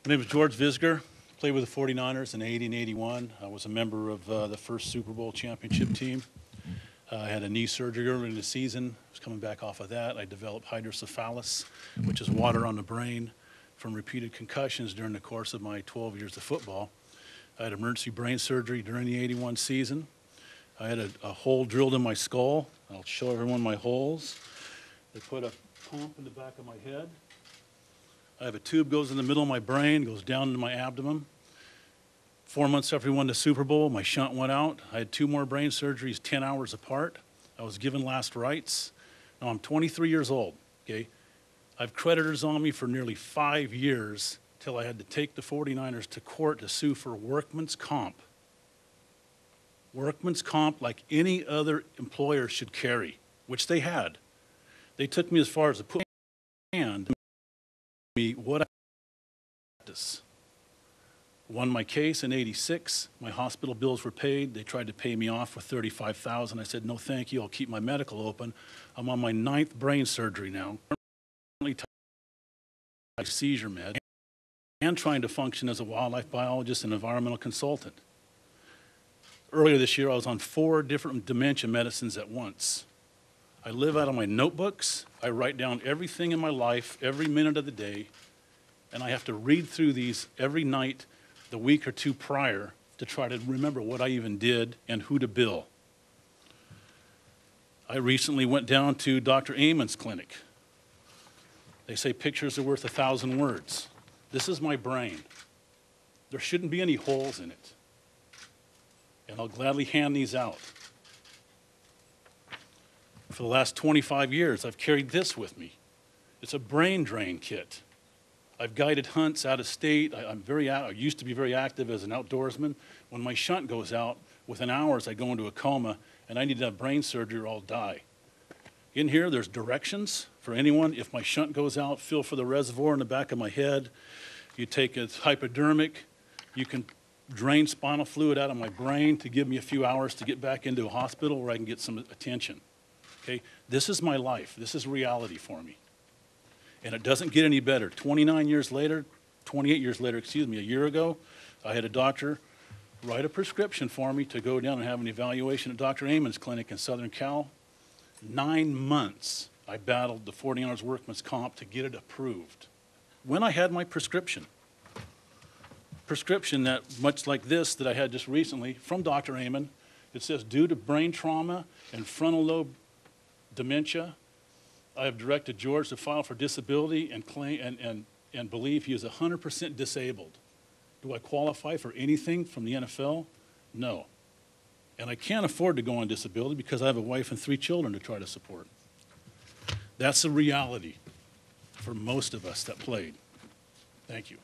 My name is George Visger. Played with the 49ers in 80 and 81. I was a member of the first Super Bowl championship team. I had a knee surgery early in the season. I was coming back off of that. I developed hydrocephalus, which is water on the brain from repeated concussions during the course of my 12 years of football. I had emergency brain surgery during the 81 season. I had a hole drilled in my skull. I'll show everyone my holes. They put a pump in the back of my head. I have a tube goes in the middle of my brain, goes down into my abdomen. 4 months after we won the Super Bowl, my shunt went out. I had 2 more brain surgeries 10 hours apart. I was given last rites. Now I'm 23 years old, okay? I have creditors on me for nearly 5 years till I had to take the 49ers to court to sue for workman's comp. Workman's comp like any other employer should carry, which they had. They took me as far as to put my hand me what I practice. Won my case in 86. My hospital bills were paid. They tried to pay me off for $35,000. I said, no, thank you. I'll keep my medical open. I'm on my 9th brain surgery now. Seizure med and trying to function as a wildlife biologist and environmental consultant. Earlier this year, I was on 4 different dementia medicines at once. I live out of my notebooks. I write down everything in my life, every minute of the day, and I have to read through these every night the week or 2 prior to try to remember what I even did and who to bill. I recently went down to Dr. Amon's clinic. They say pictures are worth 1,000 words. This is my brain. There shouldn't be any holes in it. And I'll gladly hand these out. For the last 25 years, I've carried this with me. It's a brain drain kit. I've guided hunts out of state. I used to be very active as an outdoorsman. When my shunt goes out, within hours I go into a coma and I need to have brain surgery or I'll die. In here, there's directions for anyone. If my shunt goes out, feel for the reservoir in the back of my head. You take a hypodermic. You can drain spinal fluid out of my brain to give me a few hours to get back into a hospital where I can get some attention. Okay? This is my life. This is reality for me. And it doesn't get any better. 28 years later, a year ago, I had a doctor write a prescription for me to go down and have an evaluation at Dr. Amon's clinic in Southern Cal. 9 months I battled the 49ers workman's comp to get it approved. When I had my prescription that, much like this that I had just recently from Dr. Amon, it says, due to brain trauma and frontal lobe dementia, I have directed George to file for disability and claim and believe he is 100% disabled. Do I qualify for anything from the NFL? No. And I can't afford to go on disability because I have a wife and 3 children to try to support. That's the reality for most of us that played. Thank you.